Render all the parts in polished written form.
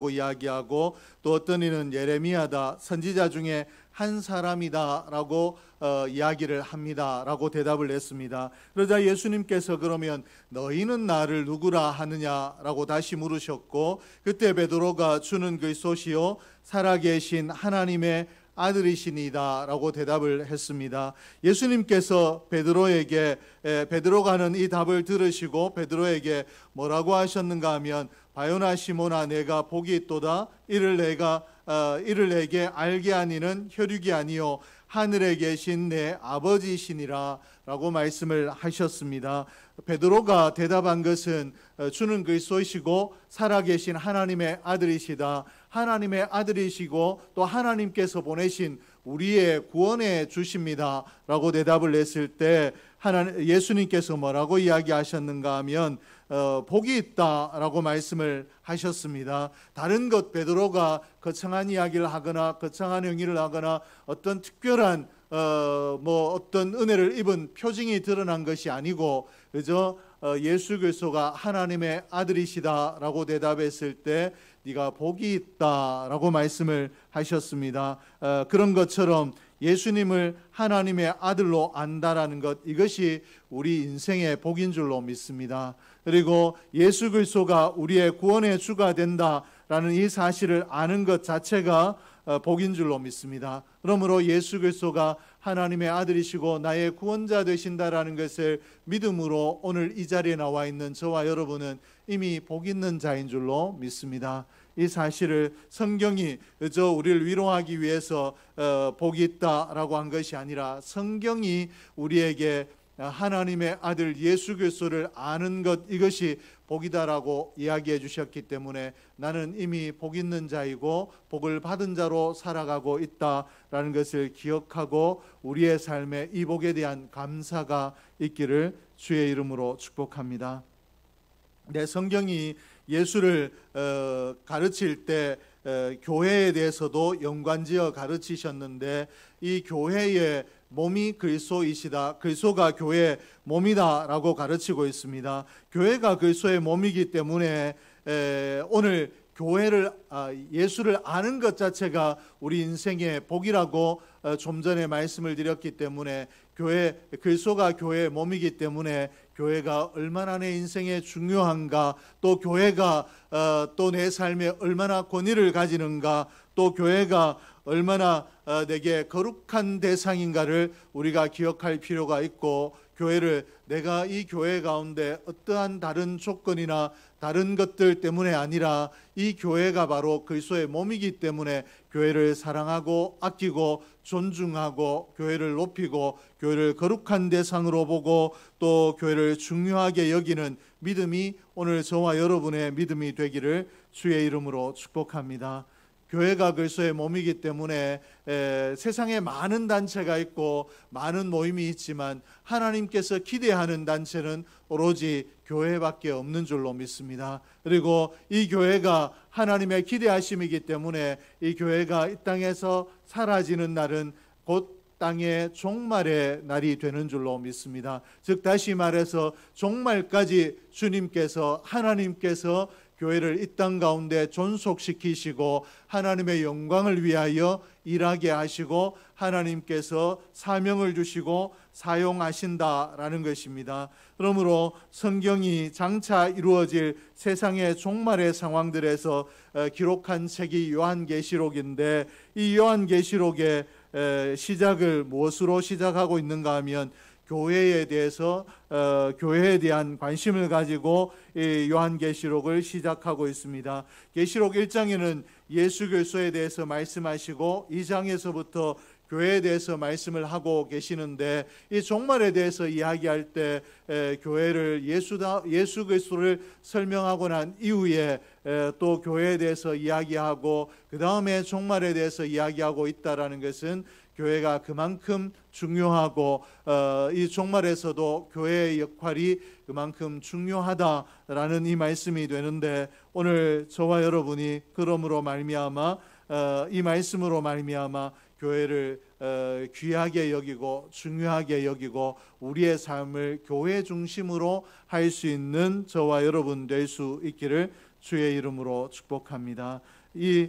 이야기하고, 또 어떤 이는 예레미야다, 선지자 중에 한 사람이다라고 이야기를 합니다라고 대답을 했습니다. 그러자 예수님께서 그러면 너희는 나를 누구라 하느냐라고 다시 물으셨고, 그때 베드로가 주는 그리스도시요 살아계신 하나님의 아들이시니다 라고 대답을 했습니다. 예수님께서 베드로가 하는 이 답을 들으시고 베드로에게 뭐라고 하셨는가 하면, 바요나 시몬아, 내가 복이 있도다. 이를 내게 알게 하니는 혈육이 아니요 하늘에 계신 내 아버지시니라 라고 말씀을 하셨습니다. 베드로가 대답한 것은 주는 그리스도이시고 살아계신 하나님의 아들이시다, 하나님의 아들이시고 또 하나님께서 보내신 우리의 구원의 주십니다 라고 대답을 했을 때, 예수님께서 뭐라고 이야기하셨는가 하면 복이 있다라고 말씀을 하셨습니다. 다른 것, 베드로가 거창한 이야기를 하거나 거창한 행위를 하거나 어떤 특별한 어떤 은혜를 입은 표징이 드러난 것이 아니고, 그저 예수 그리스도가 하나님의 아들이시다라고 대답했을 때 네가 복이 있다라고 말씀을 하셨습니다. 그런 것처럼 예수님을 하나님의 아들로 안다라는 것, 이것이 우리 인생의 복인 줄로 믿습니다. 그리고 예수 그리스도가 우리의 구원의 주가 된다라는 이 사실을 아는 것 자체가 복인 줄로 믿습니다. 그러므로 예수 그리스도가 하나님의 아들이시고 나의 구원자 되신다라는 것을 믿음으로 오늘 이 자리에 나와 있는 저와 여러분은 이미 복 있는 자인 줄로 믿습니다. 이 사실을 성경이 그저 우리를 위로하기 위해서 복이 있다라고 한 것이 아니라, 성경이 우리에게 하나님의 아들 예수 그리스도를 아는 것, 이것이 복이다라고 이야기해 주셨기 때문에 나는 이미 복 있는 자이고 복을 받은 자로 살아가고 있다라는 것을 기억하고 우리의 삶에 이 복에 대한 감사가 있기를 주의 이름으로 축복합니다. 성경이 예수를 가르칠 때 교회에 대해서도 연관지어 가르치셨는데, 이 교회의 몸이 그리스도이시다, 그리스도가 교회의 몸이다라고 가르치고 있습니다. 교회가 그리스도의 몸이기 때문에 오늘 교회를, 예수를 아는 것 자체가 우리 인생의 복이라고 좀 전에 말씀을 드렸기 때문에, 그리스도가 교회의 몸이기 때문에 교회가 얼마나 내 인생에 중요한가, 또 교회가 또 내 삶에 얼마나 권위를 가지는가, 또 교회가 얼마나 내게 거룩한 대상인가를 우리가 기억할 필요가 있고, 교회를 내가 이 교회 가운데 어떠한 다른 조건이나 다른 것들 때문에 아니라 이 교회가 바로 그리스도의 몸이기 때문에 교회를 사랑하고 아끼고 존중하고 교회를 높이고 교회를 거룩한 대상으로 보고 또 교회를 중요하게 여기는 믿음이 오늘 저와 여러분의 믿음이 되기를 주의 이름으로 축복합니다. 교회가 그리스도의 몸이기 때문에 세상에 많은 단체가 있고 많은 모임이 있지만 하나님께서 기대하는 단체는 오로지 교회밖에 없는 줄로 믿습니다. 그리고 이 교회가 하나님의 기대하심이기 때문에 이 교회가 이 땅에서 사라지는 날은 곧 땅의 종말의 날이 되는 줄로 믿습니다. 즉 다시 말해서 종말까지 주님께서, 하나님께서 교회를 이 땅 가운데 존속시키시고 하나님의 영광을 위하여 일하게 하시고 하나님께서 사명을 주시고 사용하신다라는 것입니다. 그러므로 성경이 장차 이루어질 세상의 종말의 상황들에서 기록한 책이 요한계시록인데, 이 요한계시록의 시작을 무엇으로 시작하고 있는가 하면 교회에 대해서 교회에 대한 관심을 가지고 이 요한계시록을 시작하고 있습니다. 계시록 1장에는 예수 그리스도에 대해서 말씀하시고 2장에서부터 교회에 대해서 말씀을 하고 계시는데, 이 종말에 대해서 이야기할 때 교회를 예수 그리스도를 설명하고 난 이후에 또 교회에 대해서 이야기하고 그 다음에 종말에 대해서 이야기하고 있다라는 것은 교회가 그만큼 중요하고 이 종말에서도 교회의 역할이 그만큼 중요하다라는 이 말씀이 되는데, 오늘 저와 여러분이 그러므로 말미암아 이 말씀으로 말미암아 교회를 귀하게 여기고 중요하게 여기고 우리의 삶을 교회 중심으로 할 수 있는 저와 여러분 될 수 있기를 주의 이름으로 축복합니다. 이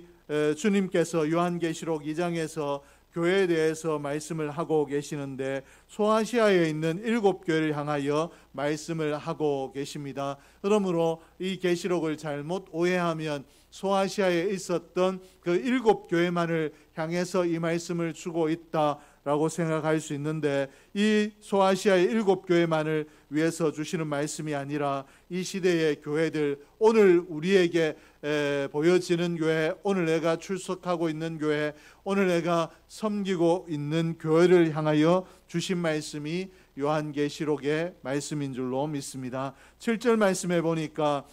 주님께서 요한계시록 2장에서 교회에 대해서 말씀을 하고 계시는데 소아시아에 있는 7교회를 향하여 말씀을 하고 계십니다. 그러므로 이 계시록을 잘못 오해하면 소아시아에 있었던 그 7교회만을 향해서 이 말씀을 주고 있다라고 생각할 수 있는데, 이 소아시아의 7교회만을 위해서 주시는 말씀이 아니라 이 시대의 교회들, 오늘 우리에게 보여지는 교회, 오늘 내가 출석하고 있는 교회, 오늘 내가 섬기고 있는 교회를 향하여 주신 말씀이 요한계시록의 말씀인 줄로 믿습니다. 7절 말씀에 보니까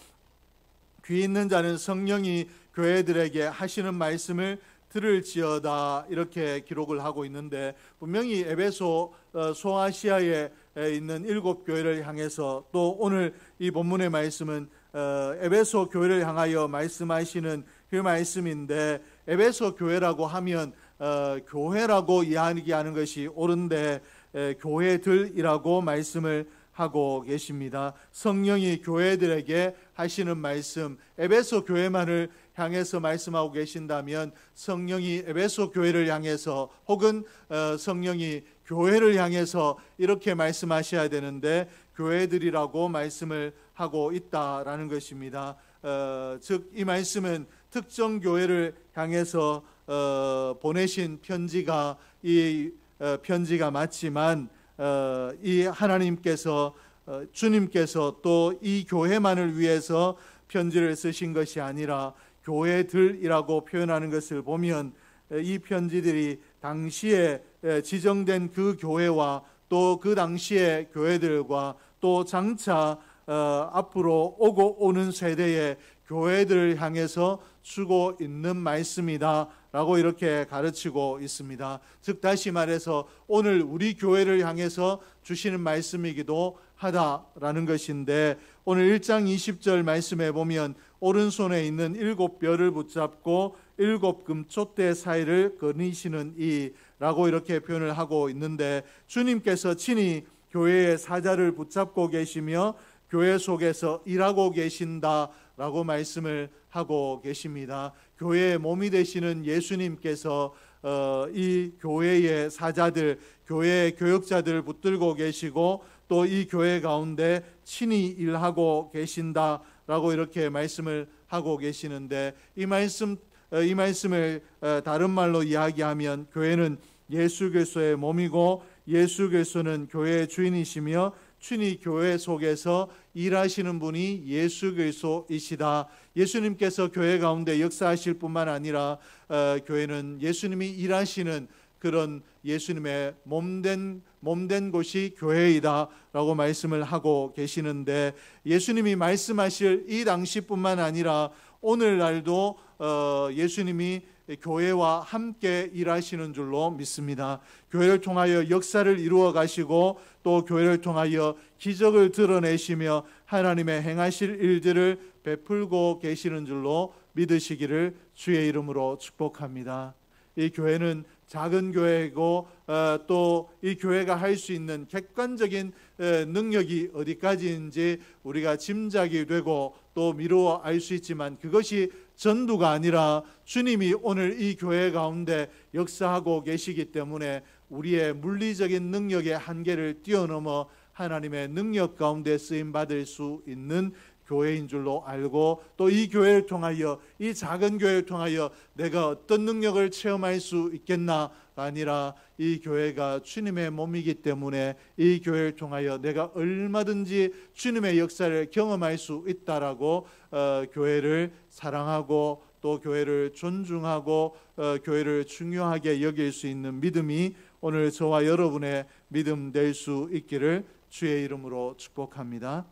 귀 있는 자는 성령이 교회들에게 하시는 말씀을 들을지어다, 이렇게 기록을 하고 있는데, 분명히 에베소 소아시아에 있는 7교회를 향해서, 또 오늘 이 본문의 말씀은 에베소 교회를 향하여 말씀하시는 그 말씀인데, 에베소 교회라고 하면 교회라고 이야기하는 것이 옳은데 교회들이라고 말씀을 하고 계십니다. 성령이 교회들에게 하시는 말씀, 에베소 교회만을 향해서 말씀하고 계신다면 성령이 에베소 교회를 향해서, 혹은 성령이 교회를 향해서 이렇게 말씀하셔야 되는데 교회들이라고 말씀을 하고 있다라는 것입니다. 즉 이 말씀은 특정 교회를 향해서 보내신 편지가 이 편지가 맞지만 이 하나님께서 주님께서 또 이 교회만을 위해서 편지를 쓰신 것이 아니라 교회들이라고 표현하는 것을 보면 이 편지들이 당시에 지정된 그 교회와 또 그 당시의 교회들과 또 장차 앞으로 오고 오는 세대의 교회들을 향해서 주고 있는 말씀이다 라고 이렇게 가르치고 있습니다. 즉 다시 말해서 오늘 우리 교회를 향해서 주시는 말씀이기도 하다라는 것인데, 오늘 1장 20절 말씀에 보면 오른손에 있는 7뼈를 붙잡고 7 금촛대 사이를 거니시는 이라고 이렇게 표현을 하고 있는데, 주님께서 친히 교회의 사자를 붙잡고 계시며 교회 속에서 일하고 계신다라고 말씀을 하고 계십니다. 교회의 몸이 되시는 예수님께서 이 교회의 사자들, 교회의 교역자들을 붙들고 계시고 또 이 교회 가운데 친히 일하고 계신다라고 이렇게 말씀을 하고 계시는데, 이 말씀을 다른 말로 이야기하면 교회는 예수 그리스도의 몸이고 예수 그리스도는 교회의 주인이시며 친히 교회 속에서 일하시는 분이 예수 그리스도이시다. 예수님께서 교회 가운데 역사하실 뿐만 아니라 교회는 예수님이 일하시는 그런 예수님의 몸된 곳이 교회이다 라고 말씀을 하고 계시는데, 예수님이 말씀하실 이 당시뿐만 아니라 오늘날도 예수님이 교회와 함께 일하시는 줄로 믿습니다. 교회를 통하여 역사를 이루어 가시고 또 교회를 통하여 기적을 드러내시며 하나님의 행하실 일들을 베풀고 계시는 줄로 믿으시기를 주의 이름으로 축복합니다. 이 교회는 작은 교회이고 또 이 교회가 할 수 있는 객관적인 능력이 어디까지인지 우리가 짐작이 되고 또 미루어 알 수 있지만, 그것이 전부가 아니라 주님이 오늘 이 교회 가운데 역사하고 계시기 때문에 우리의 물리적인 능력의 한계를 뛰어넘어 하나님의 능력 가운데 쓰임받을 수 있는 교회인 줄로 알고, 또 이 교회를 통하여, 이 작은 교회를 통하여 내가 어떤 능력을 체험할 수 있겠나가 아니라 이 교회가 주님의 몸이기 때문에 이 교회를 통하여 내가 얼마든지 주님의 역사를 경험할 수 있다라고 교회를 사랑하고 또 교회를 존중하고 교회를 중요하게 여길 수 있는 믿음이 오늘 저와 여러분의 믿음 될 수 있기를 주의 이름으로 축복합니다.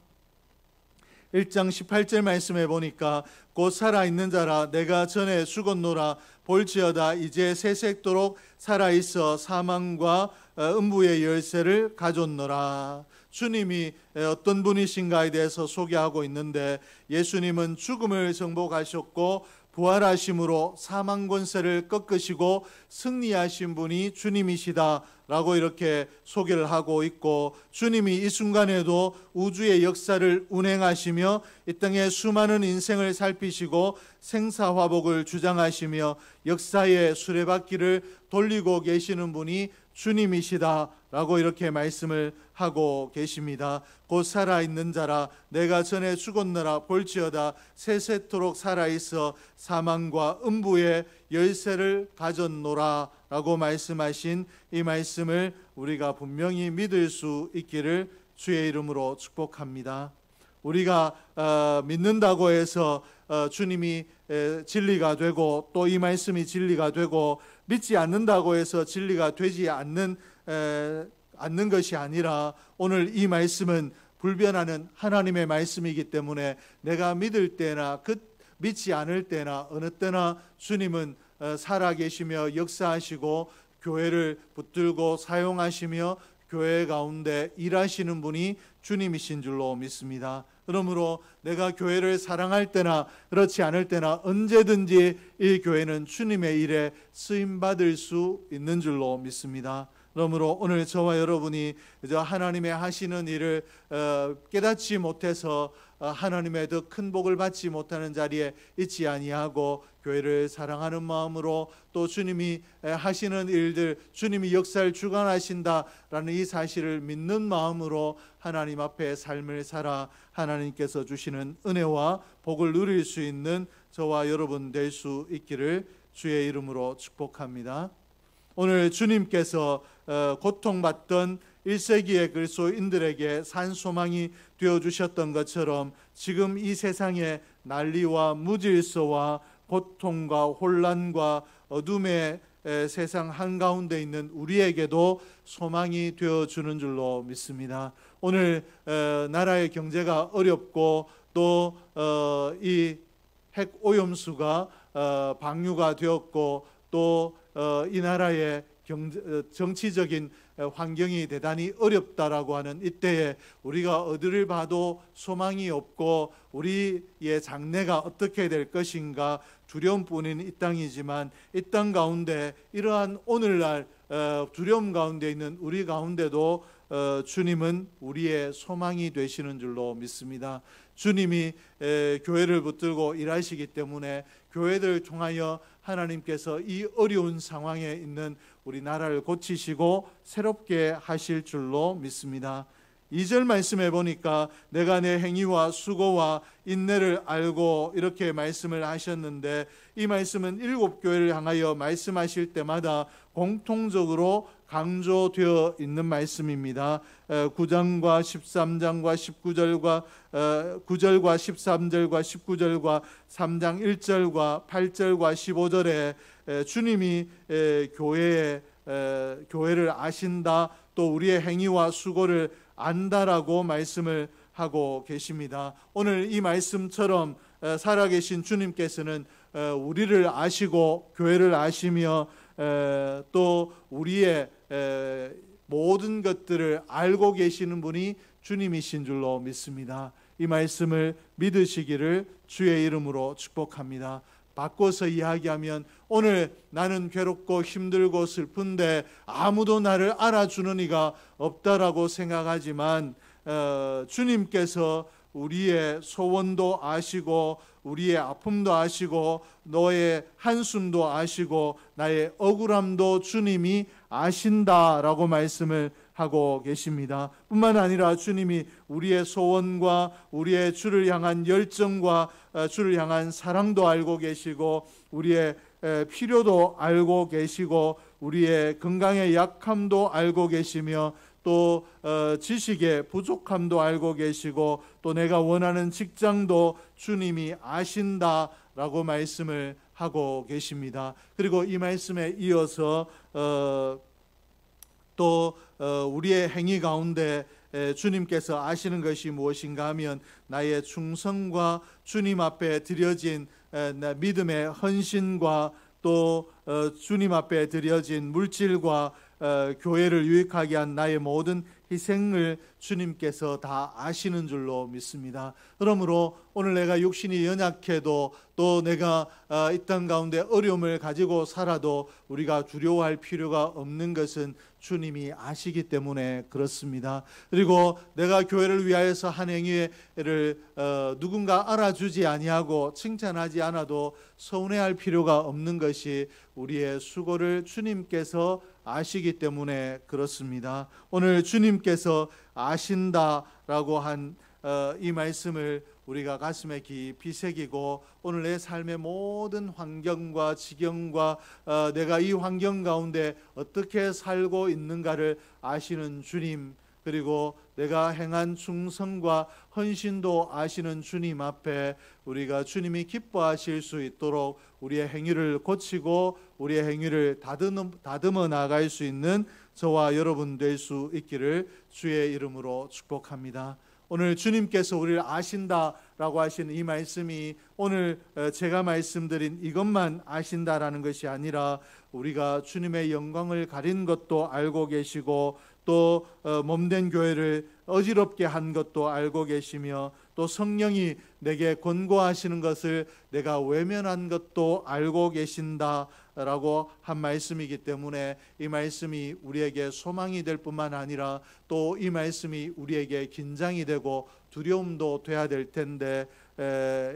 1장 18절 말씀에 보니까 곧 살아있는 자라 내가 전에 죽었노라 볼지어다 이제 새색도록 살아있어 사망과 음부의 열쇠를 가졌노라. 주님이 어떤 분이신가에 대해서 소개하고 있는데, 예수님은 죽음을 정복하셨고 부활하심으로 사망 권세를 꺾으시고 승리하신 분이 주님이시다라고 이렇게 소개를 하고 있고, 주님이 이 순간에도 우주의 역사를 운행하시며 이 땅의 수많은 인생을 살피시고 생사화복을 주장하시며 역사의 수레바퀴를 돌리고 계시는 분이 주님이시다라고 이렇게 말씀을 하고 계십니다. 곧 살아있는 자라 내가 전에 죽었노라 볼지어다 세세토록 살아있어 사망과 음부의 열쇠를 가졌노라 라고 말씀하신 이 말씀을 우리가 분명히 믿을 수 있기를 주의 이름으로 축복합니다. 우리가 믿는다고 해서 주님이 진리가 되고 또 이 말씀이 진리가 되고, 믿지 않는다고 해서 진리가 되지 않는 것이 아니라, 오늘 이 말씀은 불변하는 하나님의 말씀이기 때문에 내가 믿을 때나 믿지 않을 때나 어느 때나 주님은 살아계시며 역사하시고 교회를 붙들고 사용하시며 교회 가운데 일하시는 분이 주님이신 줄로 믿습니다. 그러므로 내가 교회를 사랑할 때나 그렇지 않을 때나 언제든지 이 교회는 주님의 일에 쓰임받을 수 있는 줄로 믿습니다. 그러므로 오늘 저와 여러분이 하나님의 하시는 일을 깨닫지 못해서 하나님의 더 큰 복을 받지 못하는 자리에 있지 아니하고, 교회를 사랑하는 마음으로 또 주님이 하시는 일들, 주님이 역사를 주관하신다라는 이 사실을 믿는 마음으로 하나님 앞에 삶을 살아 하나님께서 주시는 은혜와 복을 누릴 수 있는 저와 여러분 될 수 있기를 주의 이름으로 축복합니다. 오늘 주님께서 고통받던 1세기의 그리스도인들에게 산소망이 되어주셨던 것처럼 지금 이 세상의 난리와 무질서와 고통과 혼란과 어둠의 세상 한가운데 있는 우리에게도 소망이 되어주는 줄로 믿습니다. 오늘 나라의 경제가 어렵고 또 이 핵오염수가 방류가 되었고 또 이 나라의 정치적인 환경이 대단히 어렵다라고 하는 이때에 우리가 어디를 봐도 소망이 없고 우리의 장래가 어떻게 될 것인가 두려움뿐인 이 땅이지만, 이 땅 가운데 이러한 오늘날 두려움 가운데 있는 우리 가운데도 주님은 우리의 소망이 되시는 줄로 믿습니다. 주님이 교회를 붙들고 일하시기 때문에 교회들을 통하여 하나님께서 이 어려운 상황에 있는 우리 나라를 고치시고 새롭게 하실 줄로 믿습니다. 2절 말씀해 보니까 내가 내 행위와 수고와 인내를 알고 이렇게 말씀을 하셨는데, 이 말씀은 7교회를 향하여 말씀하실 때마다 공통적으로 강조되어 있는 말씀입니다. 9장과 13장과 19절과 9절과 13절과 19절과 3장 1절과 8절과 15절에 주님이 교회를 아신다, 또 우리의 행위와 수고를 안다라고 말씀을 하고 계십니다. 오늘 이 말씀처럼 살아계신 주님께서는 우리를 아시고 교회를 아시며 또 우리의 모든 것들을 알고 계시는 분이 주님이신 줄로 믿습니다. 이 말씀을 믿으시기를 주의 이름으로 축복합니다. 바꿔서 이야기하면 오늘 나는 괴롭고 힘들고 슬픈데 아무도 나를 알아주는 이가 없다라고 생각하지만 주님께서 우리의 소원도 아시고 우리의 아픔도 아시고 너의 한숨도 아시고 나의 억울함도 주님이 아신다라고 말씀을 하고 계십니다. 뿐만 아니라 주님이 우리의 소원과 우리의 주를 향한 열정과 주를 향한 사랑도 알고 계시고 우리의 필요도 알고 계시고 우리의 건강의 약함도 알고 계시며 또 지식의 부족함도 알고 계시고 또 내가 원하는 직장도 주님이 아신다라고 말씀을 하고 계십니다. 그리고 이 말씀에 이어서 또 우리의 행위 가운데 주님께서 아시는 것이 무엇인가 하면 나의 충성과 주님 앞에 드려진 믿음의 헌신과 또 주님 앞에 드려진 물질과 교회를 유익하게 한 나의 모든 희생을 주님께서 다 아시는 줄로 믿습니다. 그러므로 오늘 내가 육신이 연약해도 또 내가 이 땅 가운데 어려움을 가지고 살아도 우리가 두려워할 필요가 없는 것은 주님이 아시기 때문에 그렇습니다. 그리고 내가 교회를 위하여서 한 행위를 누군가 알아주지 아니하고 칭찬하지 않아도 서운해할 필요가 없는 것이 우리의 수고를 주님께서 아시기 때문에 그렇습니다. 오늘 주님께서 아신다라고 한 이 말씀을 우리가 가슴에 깊이 새기고 오늘 내 삶의 모든 환경과 지경과 내가 이 환경 가운데 어떻게 살고 있는가를 아시는 주님, 그리고 내가 행한 충성과 헌신도 아시는 주님 앞에 우리가 주님이 기뻐하실 수 있도록 우리의 행위를 고치고 우리의 행위를 다듬어 나갈 수 있는 저와 여러분 될 수 있기를 주의 이름으로 축복합니다. 오늘 주님께서 우리를 아신다라고 하시는 이 말씀이 오늘 제가 말씀드린 이것만 아신다라는 것이 아니라 우리가 주님의 영광을 가린 것도 알고 계시고 또 몸된 교회를 어지럽게 한 것도 알고 계시며 또 성령이 내게 권고하시는 것을 내가 외면한 것도 알고 계신다라고 한 말씀이기 때문에 이 말씀이 우리에게 소망이 될 뿐만 아니라 또 이 말씀이 우리에게 긴장이 되고 두려움도 돼야 될 텐데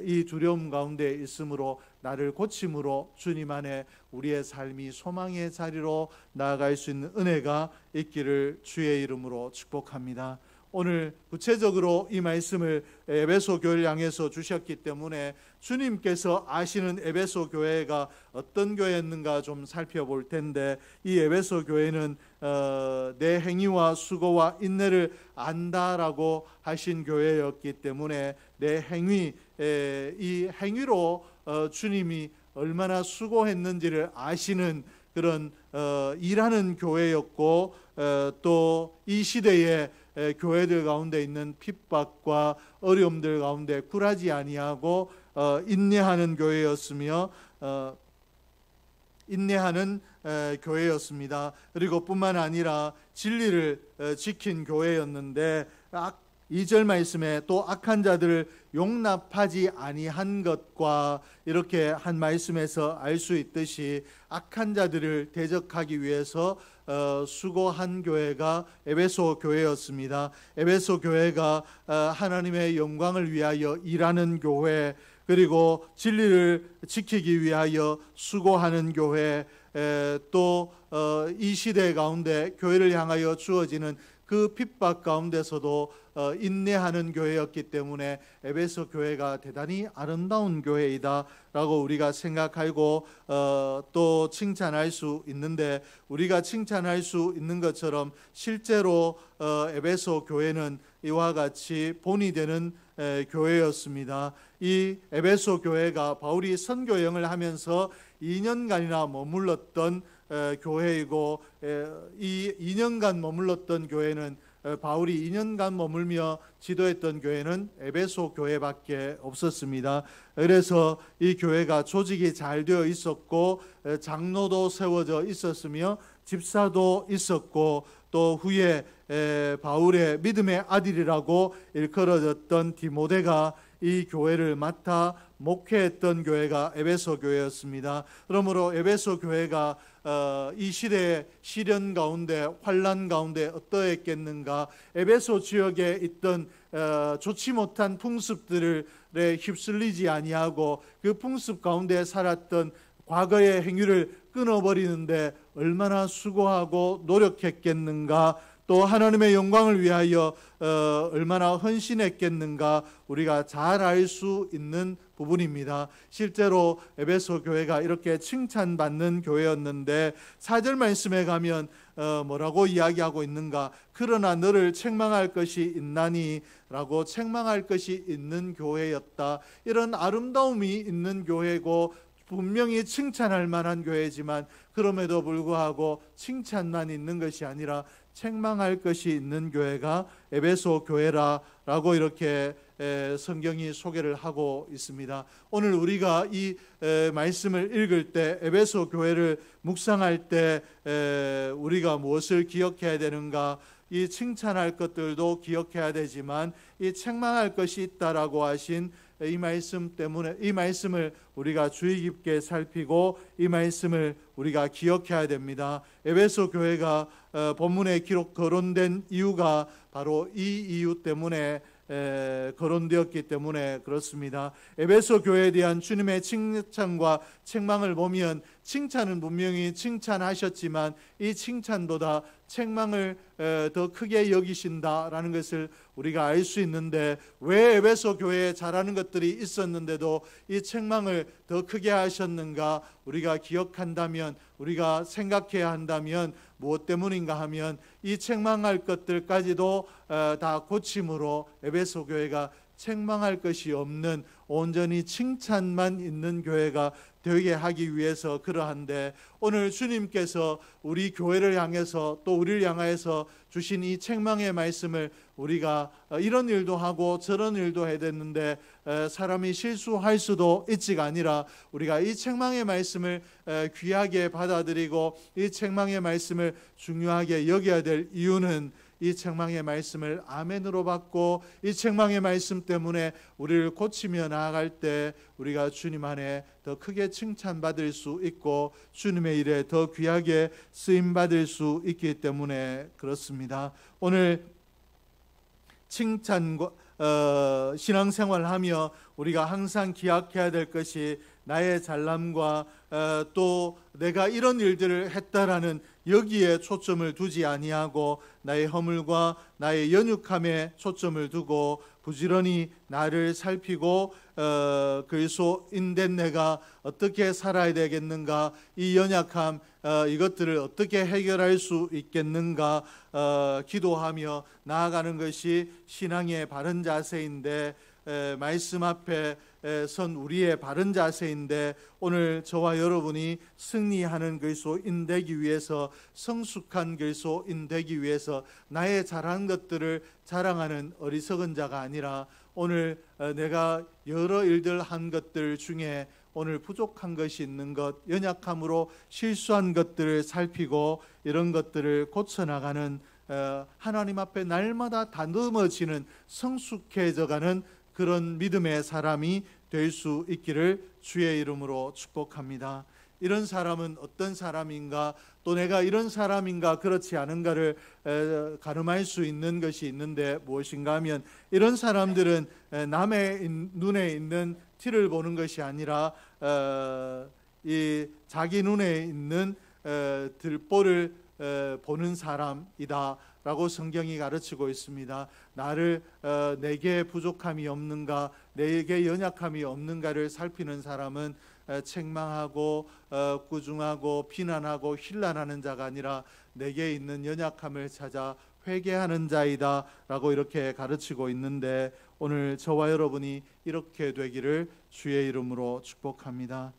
이 두려움 가운데 있으므로 나를 고침으로 주님 안에 우리의 삶이 소망의 자리로 나아갈 수 있는 은혜가 있기를 주의 이름으로 축복합니다. 오늘 구체적으로 이 말씀을 에베소 교회를 향해서 주셨기 때문에 주님께서 아시는 에베소 교회가 어떤 교회였는가 좀 살펴볼 텐데 이 에베소 교회는 내 행위와 수고와 인내를 안다라고 하신 교회였기 때문에 내 행위, 이 행위로 주님이 얼마나 수고했는지를 아시는 그런 일하는 교회였고 또 이 시대에 교회들 가운데 있는 핍박과 어려움들 가운데 굴하지 아니하고 인내하는 교회였으며 인내하는 교회였습니다. 그리고 뿐만 아니라 진리를 지킨 교회였는데 2절 말씀에 또 악한 자들을 용납하지 아니한 것과 이렇게 한 말씀에서 알 수 있듯이 악한 자들을 대적하기 위해서 수고한 교회가 에베소 교회였습니다. 에베소 교회가 하나님의 영광을 위하여 일하는 교회, 그리고 진리를 지키기 위하여 수고하는 교회, 또 이 시대 가운데 교회를 향하여 주어지는 그 핍박 가운데서도 인내하는 교회였기 때문에 에베소 교회가 대단히 아름다운 교회이다라고 우리가 생각하고 또 칭찬할 수 있는데 우리가 칭찬할 수 있는 것처럼 실제로 에베소 교회는 이와 같이 본이 되는 교회였습니다. 이 에베소 교회가 바울이 선교 여행을 하면서 2년간이나 머물렀던 교회이고 이 2년간 머물렀던 교회는 바울이 2년간 머물며 지도했던 교회는 에베소 교회밖에 없었습니다. 그래서 이 교회가 조직이 잘 되어 있었고 장로도 세워져 있었으며 집사도 있었고 또 후에 바울의 믿음의 아들이라고 일컬어졌던 디모데가 이 교회를 맡아 목회했던 교회가 에베소 교회였습니다. 그러므로 에베소 교회가 이 시대의 시련 가운데 환난 가운데 어떠했겠는가. 에베소 지역에 있던 좋지 못한 풍습들에 휩쓸리지 아니하고 그 풍습 가운데 살았던 과거의 행위를 끊어버리는데 얼마나 수고하고 노력했겠는가. 또 하나님의 영광을 위하여 얼마나 헌신했겠는가 우리가 잘 알 수 있는 부분입니다. 실제로 에베소 교회가 이렇게 칭찬받는 교회였는데 4절 말씀에 가면 뭐라고 이야기하고 있는가. 그러나 너를 책망할 것이 있나니 라고 책망할 것이 있는 교회였다. 이런 아름다움이 있는 교회고 분명히 칭찬할 만한 교회지만 그럼에도 불구하고 칭찬만 있는 것이 아니라 책망할 것이 있는 교회가 에베소 교회라라고 이렇게 성경이 소개를 하고 있습니다. 오늘 우리가 이 말씀을 읽을 때 에베소 교회를 묵상할 때 우리가 무엇을 기억해야 되는가. 이 칭찬할 것들도 기억해야 되지만 이 책망할 것이 있다라고 하신 이 말씀 때문에 이 말씀을 우리가 주의 깊게 살피고 이 말씀을 우리가 기억해야 됩니다. 에베소 교회가 본문에 거론된 이유가 바로 이 이유 때문에 거론되었기 때문에 그렇습니다. 에베소 교회에 대한 주님의 칭찬과 책망을 보면 칭찬은 분명히 칭찬하셨지만 이 칭찬보다 책망을 더 크게 여기신다라는 것을 우리가 알 수 있는데, 왜 에베소 교회에 잘하는 것들이 있었는데도 이 책망을 더 크게 하셨는가 우리가 기억한다면, 우리가 생각해야 한다면 무엇 때문인가 하면 이 책망할 것들까지도 다 고침으로 에베소 교회가 책망할 것이 없는 온전히 칭찬만 있는 교회가 되게 하기 위해서 그러한데, 오늘 주님께서 우리 교회를 향해서 또 우리를 향해서 주신 이 책망의 말씀을 우리가 이런 일도 하고 저런 일도 해야 되는데 사람이 실수할 수도 있지가 아니라 우리가 이 책망의 말씀을 귀하게 받아들이고 이 책망의 말씀을 중요하게 여겨야 될 이유는 이 책망의 말씀을 아멘으로 받고 이 책망의 말씀 때문에 우리를 고치며 나아갈 때 우리가 주님 안에 더 크게 칭찬받을 수 있고 주님의 일에 더 귀하게 쓰임받을 수 있기 때문에 그렇습니다. 오늘 칭찬과 신앙생활하며 우리가 항상 기억해야 될 것이 나의 잘남과 또 내가 이런 일들을 했다라는 여기에 초점을 두지 아니하고 나의 허물과 나의 연약함에 초점을 두고 부지런히 나를 살피고 그리스도인된 내가 어떻게 살아야 되겠는가, 이 연약함 이것들을 어떻게 해결할 수 있겠는가 기도하며 나아가는 것이 신앙의 바른 자세인데, 말씀 앞에 선 우리의 바른 자세인데, 오늘 저와 여러분이 승리하는 그리스도인 되기 위해서, 성숙한 그리스도인 되기 위해서 나의 잘한 것들을 자랑하는 어리석은 자가 아니라 오늘 내가 여러 일들 한 것들 중에 오늘 부족한 것이 있는 것, 연약함으로 실수한 것들을 살피고 이런 것들을 고쳐나가는 하나님 앞에 날마다 다듬어지는 성숙해져가는 그런 믿음의 사람이 될 수 있기를 주의 이름으로 축복합니다. 이런 사람은 어떤 사람인가, 또 내가 이런 사람인가 그렇지 않은가를 가늠할 수 있는 것이 있는데 무엇인가 하면, 이런 사람들은 남의 눈에 있는 티를 보는 것이 아니라 이 자기 눈에 있는 들보를 보는 사람이다 라고 성경이 가르치고 있습니다. 나를 내게 부족함이 없는가, 내게 연약함이 없는가를 살피는 사람은 책망하고 꾸중하고 비난하고 힐난하는 자가 아니라 내게 있는 연약함을 찾아 회개하는 자이다 라고 이렇게 가르치고 있는데, 오늘 저와 여러분이 이렇게 되기를 주의 이름으로 축복합니다.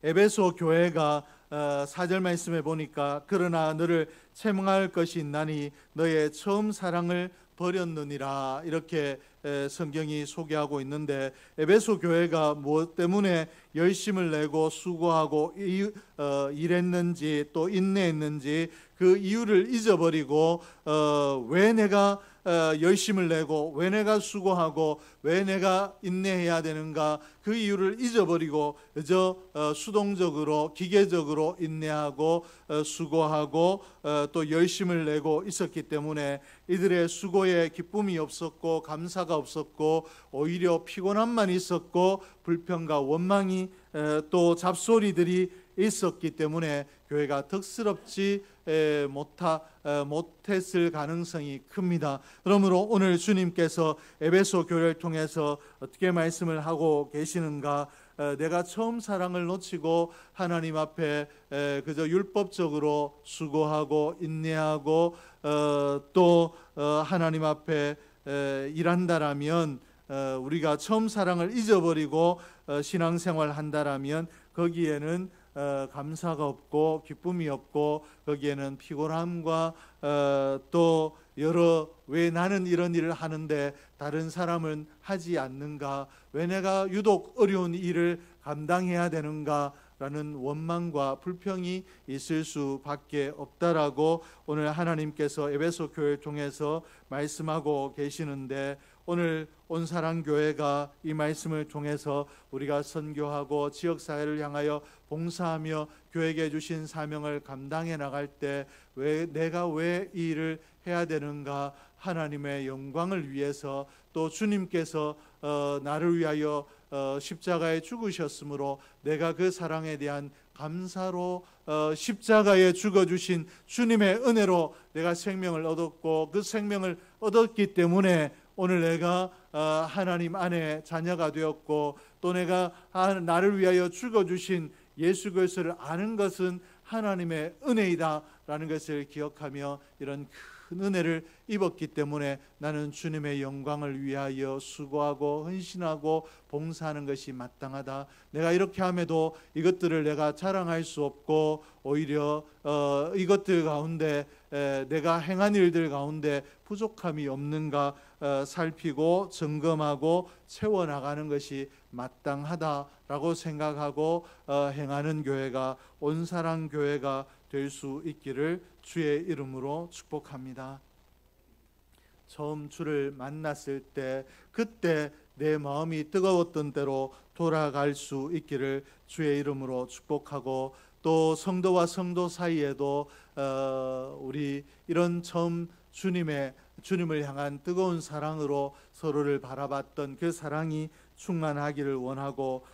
에베소 교회가 4절 말씀에 보니까 그러나 너를 책망할 것이 있나니 너의 처음 사랑을 버렸느니라, 이렇게 성경이 소개하고 있는데, 에베소 교회가 무엇 때문에 열심을 내고 수고하고 일했는지 또 인내했는지 그 이유를 잊어버리고 왜 내가 열심을 내고 왜 내가 수고하고 왜 내가 인내해야 되는가, 그 이유를 잊어버리고 그저 수동적으로 기계적으로 인내하고 수고하고 또 열심을 내고 있었기 때문에 이들의 수고에 기쁨이 없었고 감사가 없었고 오히려 피곤함만 있었고 불평과 원망이 또 잡소리들이 있었기 때문에 교회가 덕스럽지 못했을 가능성이 큽니다. 그러므로 오늘 주님께서 에베소 교회를 통해서 어떻게 말씀을 하고 계시는가, 내가 처음 사랑을 놓치고 하나님 앞에 그저 율법적으로 수고하고 인내하고 또 하나님 앞에 일한다라면, 우리가 처음 사랑을 잊어버리고 신앙생활 한다라면 거기에는 감사가 없고 기쁨이 없고 거기에는 피곤함과 또 여러, 왜 나는 이런 일을 하는데 다른 사람은 하지 않는가, 왜 내가 유독 어려운 일을 감당해야 되는가 라는 원망과 불평이 있을 수밖에 없다라고 오늘 하나님께서 에베소 교회를 통해서 말씀하고 계시는데, 오늘 온사랑교회가 이 말씀을 통해서 우리가 선교하고 지역사회를 향하여 봉사하며 교회에게 주신 사명을 감당해 나갈 때 내가 왜 이 일을 해야 되는가, 하나님의 영광을 위해서, 또 주님께서 나를 위하여 십자가에 죽으셨으므로 내가 그 사랑에 대한 감사로 십자가에 죽어주신 주님의 은혜로 내가 생명을 얻었고, 그 생명을 얻었기 때문에 오늘 내가 하나님 안에 자녀가 되었고, 또 내가 나를 위하여 죽어주신 예수 그리스도를 아는 것은 하나님의 은혜이다 라는 것을 기억하며 이런 큰 은혜를 입었기 때문에 나는 주님의 영광을 위하여 수고하고 헌신하고 봉사하는 것이 마땅하다. 내가 이렇게 함에도 이것들을 내가 자랑할 수 없고, 오히려 이것들 가운데 내가 행한 일들 가운데 부족함이 없는가 살피고 점검하고 채워나가는 것이 마땅하다라고 생각하고 행하는 교회가 온사랑교회가 될 수 있기를 주의 이름으로 축복합니다. 처음 주를 만났을 때 그때 내 마음이 뜨거웠던 대로 돌아갈 수 있기를 주의 이름으로 축복하고, 또 성도와 성도 사이에도 우리 이런 처음 주님을 향한 뜨거운 사랑으로 서로를 바라봤던 그 사랑이 충만하기를 원하고,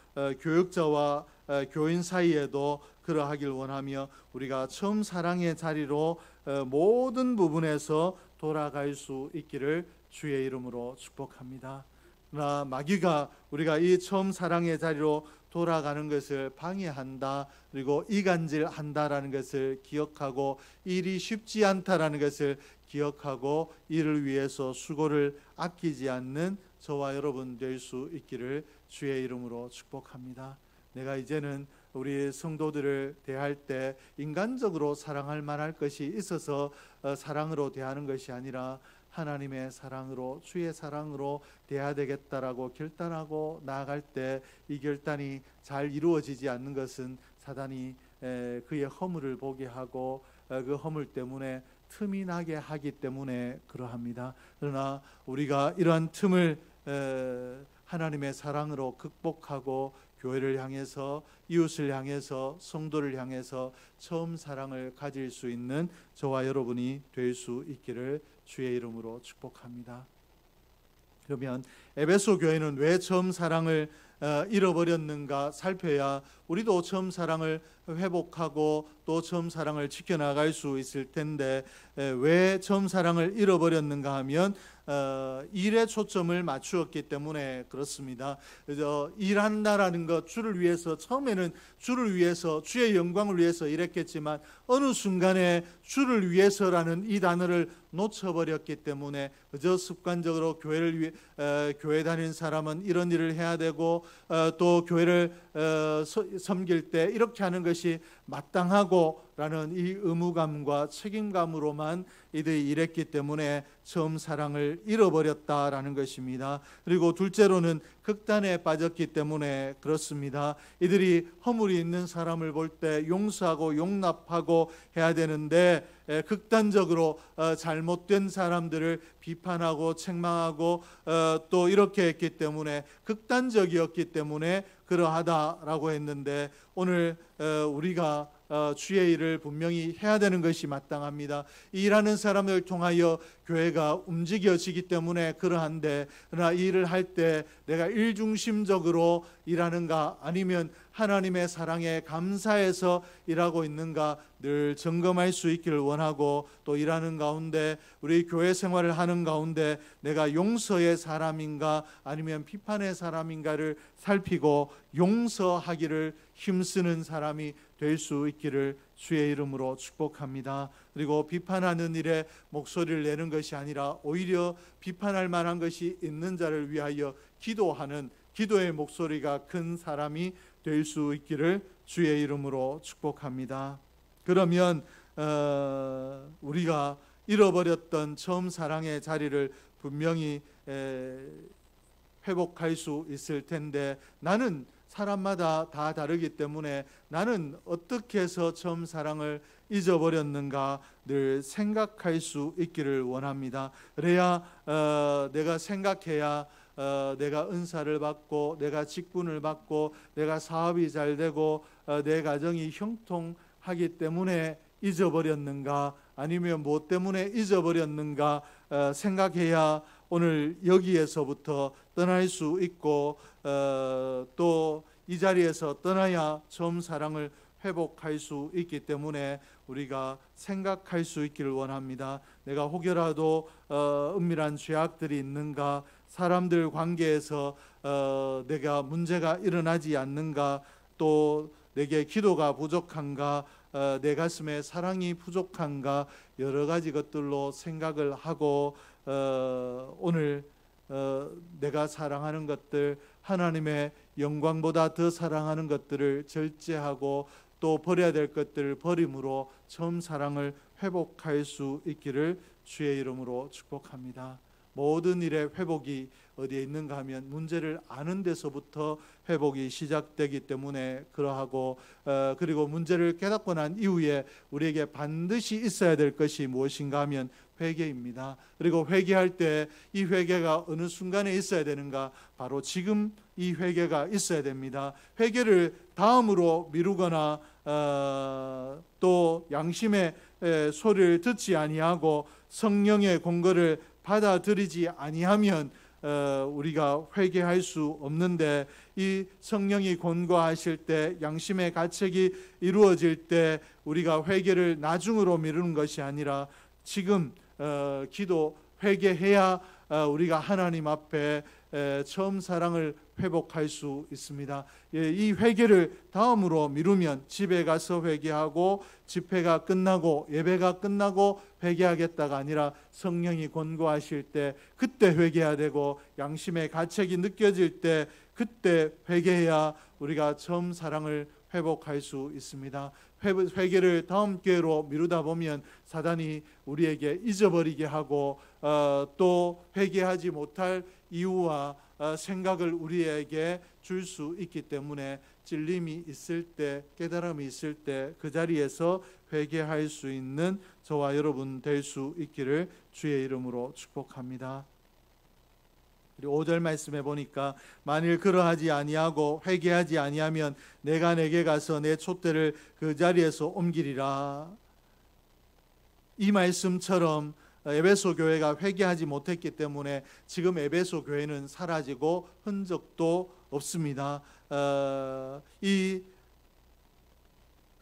교육자와 교인 사이에도 그러하길 원하며 우리가 처음 사랑의 자리로 모든 부분에서 돌아갈 수 있기를 주의 이름으로 축복합니다. 그러나 마귀가 우리가 이 처음 사랑의 자리로 돌아가는 것을 방해한다, 그리고 이간질한다라는 것을 기억하고, 일이 쉽지 않다라는 것을 기억하고 이를 위해서 수고를 아끼지 않는 저와 여러분 될 수 있기를 주의 이름으로 축복합니다. 내가 이제는 우리 성도들을 대할 때 인간적으로 사랑할 만할 것이 있어서 사랑으로 대하는 것이 아니라 하나님의 사랑으로, 주의 사랑으로 대해야 되겠다라고 결단하고 나아갈 때 이 결단이 잘 이루어지지 않는 것은 사단이 그의 허물을 보게 하고 그 허물 때문에 틈이 나게 하기 때문에 그러합니다. 그러나 우리가 이러한 틈을 하나님의 사랑으로 극복하고 교회를 향해서, 이웃을 향해서, 성도를 향해서 처음 사랑을 가질 수 있는 저와 여러분이 될 수 있기를 주의 이름으로 축복합니다. 그러면 에베소 교회는 왜 처음 사랑을 잃어버렸는가 살펴야 우리도 처음 사랑을 회복하고 또 처음 사랑을 지켜나갈 수 있을 텐데, 왜 처음 사랑을 잃어버렸는가 하면 일에 초점을 맞추었기 때문에 그렇습니다. 그래서 일한다라는 것, 주를 위해서, 처음에는 주를 위해서, 주의 영광을 위해서 일했겠지만 어느 순간에 주를 위해서라는 이 단어를 놓쳐버렸기 때문에 그저 습관적으로 교회 다니는 사람은 이런 일을 해야 되고 또 교회를 섬길 때 이렇게 하는 것이 마땅하고 라는 이 의무감과 책임감으로만 이들이 일했기 때문에 처음 사랑을 잃어버렸다라는 것입니다. 그리고 둘째로는 극단에 빠졌기 때문에 그렇습니다. 이들이 허물이 있는 사람을 볼 때 용서하고 용납하고 해야 되는데 극단적으로 잘못된 사람들을 비판하고 책망하고 또 이렇게 했기 때문에, 극단적이었기 때문에 그러하다라고 했는데, 오늘 우리가 주의 일을 분명히 해야 되는 것이 마땅합니다. 일하는 사람을 통하여 교회가 움직여지기 때문에 그러한데, 그러나 이 일을 할 때 내가 일중심적으로 일하는가, 아니면 하나님의 사랑에 감사해서 일하고 있는가 늘 점검할 수 있기를 원하고, 또 일하는 가운데, 우리 교회 생활을 하는 가운데 내가 용서의 사람인가 아니면 비판의 사람인가를 살피고 용서하기를 힘쓰는 사람이 될 수 있기를 주의 이름으로 축복합니다. 그리고 비판하는 일에 목소리를 내는 것이 아니라 오히려 비판할 만한 것이 있는 자를 위하여 기도하는, 기도의 목소리가 큰 사람이 될 수 있기를 주의 이름으로 축복합니다. 그러면 우리가 잃어버렸던 처음 사랑의 자리를 분명히 회복할 수 있을 텐데, 나는 사람마다 다 다르기 때문에 나는 어떻게 해서 처음 사랑을 잊어버렸는가 늘 생각할 수 있기를 원합니다. 그래야 내가 생각해야 내가 은사를 받고 내가 직분을 받고 내가 사업이 잘 되고 내 가정이 형통하기 때문에 잊어버렸는가 아니면 무엇 때문에 잊어버렸는가 생각해야 오늘 여기에서부터 떠날 수 있고 또 이 자리에서 떠나야 처음 사랑을 회복할 수 있기 때문에 우리가 생각할 수 있기를 원합니다. 내가 혹여라도 은밀한 죄악들이 있는가, 사람들 관계에서 내가 문제가 일어나지 않는가, 또 내게 기도가 부족한가, 내 가슴에 사랑이 부족한가, 여러 가지 것들로 생각을 하고 오늘 내가 사랑하는 것들, 하나님의 영광보다 더 사랑하는 것들을 절제하고 또 버려야 될 것들을 버림으로 처음 사랑을 회복할 수 있기를 주의 이름으로 축복합니다. 모든 일의 회복이 어디에 있는가 하면 문제를 아는 데서부터 회복이 시작되기 때문에 그러하고 그리고 문제를 깨닫고 난 이후에 우리에게 반드시 있어야 될 것이 무엇인가 하면 회개입니다. 그리고 회개할 때 이 회개가 어느 순간에 있어야 되는가? 바로 지금 이 회개가 있어야 됩니다. 회개를 다음으로 미루거나 또 양심의 소리를 듣지 아니하고 성령의 권고를 받아들이지 아니하면 우리가 회개할 수 없는데, 이 성령이 권고하실 때 양심의 가책이 이루어질 때 우리가 회개를 나중으로 미루는 것이 아니라 지금 기도 회개해야 우리가 하나님 앞에 처음 사랑을 회복할 수 있습니다. 이 회개를 다음으로 미루면 집에 가서 회개하고 집회가 끝나고 예배가 끝나고 회개하겠다가 아니라 성령이 권고하실 때 그때 회개해야 되고, 양심의 가책이 느껴질 때 그때 회개해야 우리가 처음 사랑을 회복할 수 있습니다. 회개를 다음 기회로 미루다 보면 사단이 우리에게 잊어버리게 하고 또 회개하지 못할 이유와 생각을 우리에게 줄 수 있기 때문에 찔림이 있을 때, 깨달음이 있을 때 그 자리에서 회개할 수 있는 저와 여러분 될 수 있기를 주의 이름으로 축복합니다. 5절 말씀에 보니까 만일 그러하지 아니하고 회개하지 아니하면 내가 내게 가서 내 촛대를 그 자리에서 옮기리라. 이 말씀처럼 에베소 교회가 회개하지 못했기 때문에 지금 에베소 교회는 사라지고 흔적도 없습니다. 이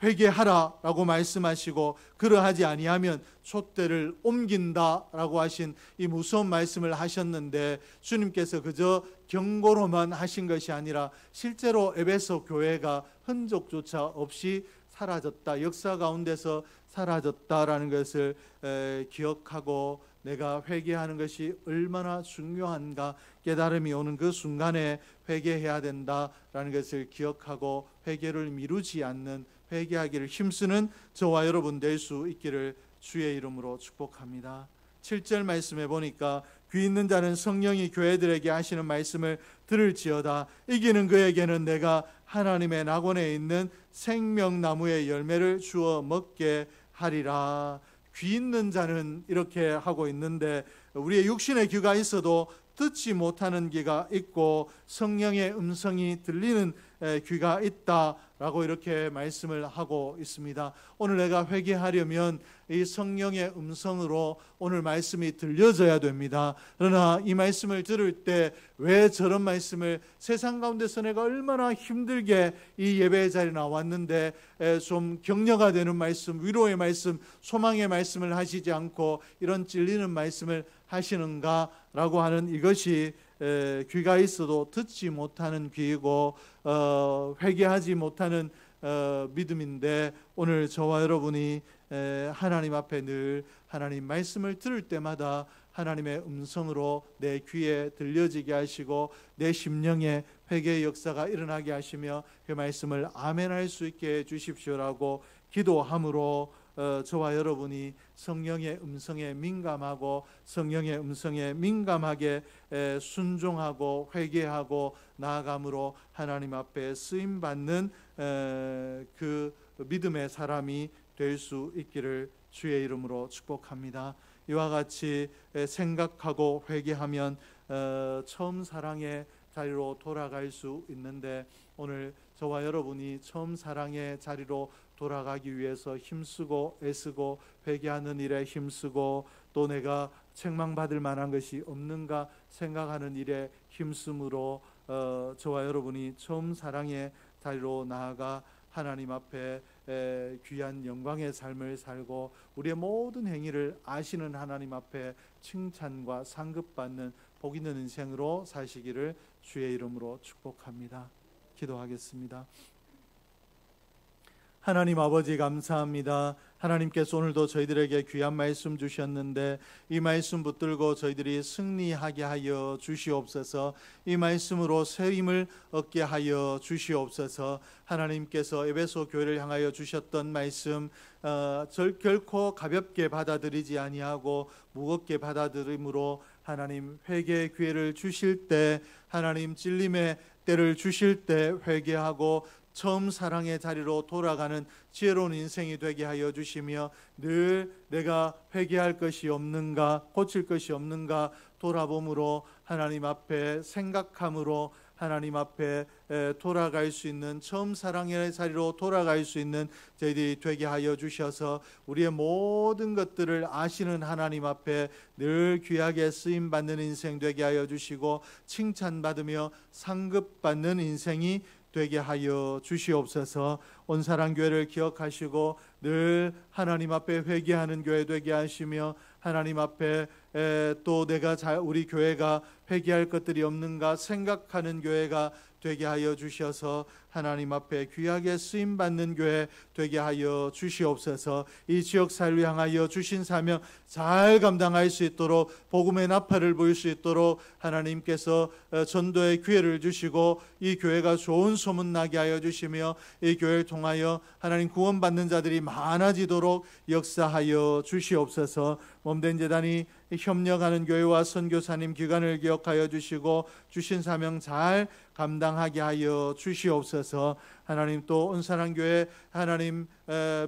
회개하라라고 말씀하시고 그러하지 아니하면 촛대를 옮긴다라고 하신 이 무서운 말씀을 하셨는데, 주님께서 그저 경고로만 하신 것이 아니라 실제로 에베소 교회가 흔적조차 없이 사라졌다, 역사 가운데서 사라졌다라는 것을 기억하고 내가 회개하는 것이 얼마나 중요한가 깨달음이 오는 그 순간에 회개해야 된다라는 것을 기억하고 회개를 미루지 않는, 회개하기를 힘쓰는 저와 여러분 될 수 있기를 주의 이름으로 축복합니다. 7절 말씀에 보니까 귀 있는 자는 성령이 교회들에게 하시는 말씀을 들을지어다. 이기는 그에게는 내가 하나님의 낙원에 있는 생명나무의 열매를 주어 먹게 하리라. 귀 있는 자는 이렇게 하고 있는데, 우리의 육신의 귀가 있어도 듣지 못하는 귀가 있고 성령의 음성이 들리는 귀가 있다라고 이렇게 말씀을 하고 있습니다. 오늘 내가 회개하려면 이 성령의 음성으로 오늘 말씀이 들려져야 됩니다. 그러나 이 말씀을 들을 때 왜 저런 말씀을, 세상 가운데서 내가 얼마나 힘들게 이 예배의 자리에 나왔는데 좀 격려가 되는 말씀, 위로의 말씀, 소망의 말씀을 하시지 않고 이런 찔리는 말씀을 하시는가라고 하는, 이것이 귀가 있어도 듣지 못하는 귀이고 회개하지 못하는 믿음인데, 오늘 저와 여러분이 하나님 앞에 늘 하나님 말씀을 들을 때마다 하나님의 음성으로 내 귀에 들려지게 하시고 내 심령에 회개의 역사가 일어나게 하시며 그 말씀을 아멘할 수 있게 해 주십시오라고 기도함으로 저와 여러분이 성령의 음성에 민감하고 성령의 음성에 민감하게 순종하고 회개하고 나아감으로 하나님 앞에 쓰임받는 그 믿음의 사람이 될 수 있기를 주의 이름으로 축복합니다. 이와 같이 생각하고 회개하면 처음 사랑의 자리로 돌아갈 수 있는데, 오늘 저와 여러분이 처음 사랑의 자리로 돌아가기 위해서 힘쓰고 애쓰고 회개하는 일에 힘쓰고, 또 내가 책망받을 만한 것이 없는가 생각하는 일에 힘쓰므로 저와 여러분이 처음 사랑의 자리로 나아가 하나님 앞에 귀한 영광의 삶을 살고 우리의 모든 행위를 아시는 하나님 앞에 칭찬과 상급받는 복 있는 인생으로 사시기를 주의 이름으로 축복합니다. 기도하겠습니다. 하나님 아버지 감사합니다. 하나님께서 오늘도 저희들에게 귀한 말씀 주셨는데 이 말씀 붙들고 저희들이 승리하게 하여 주시옵소서. 이 말씀으로 새 힘을 얻게 하여 주시옵소서. 하나님께서 에베소 교회를 향하여 주셨던 말씀 결코 가볍게 받아들이지 아니하고 무겁게 받아들임으로 하나님 회개의 기회를 주실 때, 하나님 찔림의 때를 주실 때 회개하고 처음 사랑의 자리로 돌아가는 지혜로운 인생이 되게 하여 주시며, 늘 내가 회개할 것이 없는가, 고칠 것이 없는가 돌아봄으로 하나님 앞에 생각함으로 하나님 앞에 돌아갈 수 있는, 처음 사랑의 자리로 돌아갈 수 있는 저희들이 되게 하여 주셔서 우리의 모든 것들을 아시는 하나님 앞에 늘 귀하게 쓰임받는 인생 되게 하여 주시고 칭찬받으며 상급받는 인생이 되게 하여 주시옵소서. 온사랑교회를 기억하시고 늘 하나님 앞에 회개하는 교회 되게 하시며, 하나님 앞에 또 내가 우리 교회가 회개할 것들이 없는가 생각하는 교회가 되게 하여 주셔서 하나님 앞에 귀하게 쓰임받는 교회 되게 하여 주시옵소서. 이 지역사회를 향하여 주신 사명 잘 감당할 수 있도록, 복음의 나팔을 보일 수 있도록 하나님께서 전도의 기회를 주시고 이 교회가 좋은 소문나게 하여 주시며, 이 교회를 통하여 하나님 구원받는 자들이 많아지도록 역사하여 주시옵소서. 몸된 재단이 협력하는 교회와 선교사님 기관을 기억하여 주시고 주신 사명 잘 감당하게 하여 주시옵소서. 하나님 또 온사랑교회 하나님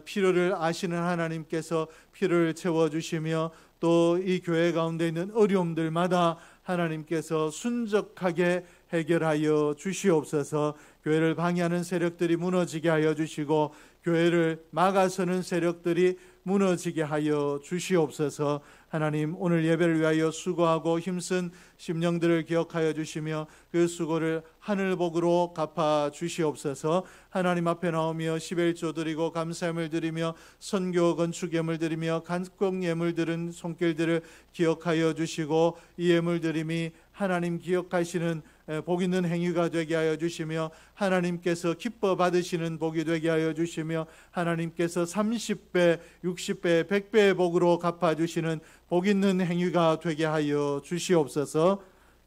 필요를 아시는 하나님께서 필요를 채워주시며, 또 이 교회 가운데 있는 어려움들마다 하나님께서 순적하게 해결하여 주시옵소서. 교회를 방해하는 세력들이 무너지게 하여 주시고 교회를 막아서는 세력들이 무너지게 하여 주시옵소서. 하나님 오늘 예배를 위하여 수고하고 힘쓴 심령들을 기억하여 주시며 그 수고를 하늘복으로 갚아 주시옵소서. 하나님 앞에 나오며 11조 드리고 감사함을 드리며 선교 건축 예물 드리며 간곡 예물 드린 손길들을 기억하여 주시고, 이 예물 드림이 하나님 기억하시는 복 있는 행위가 되게 하여 주시며 하나님께서 기뻐 받으시는 복이 되게 하여 주시며 하나님께서 30배, 60배, 100배의 복으로 갚아주시는 복 있는 행위가 되게 하여 주시옵소서.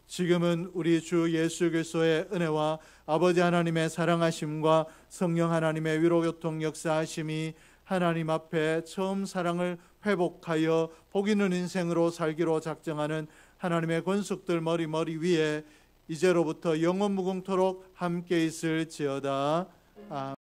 지금은 우리 주 예수 그리스도의 은혜와 아버지 하나님의 사랑하심과 성령 하나님의 위로교통 역사하심이 하나님 앞에 처음 사랑을 회복하여 복 있는 인생으로 살기로 작정하는 하나님의 권속들 머리 위에 이제로부터 영원 무궁토록 함께 있을지어다. 아멘.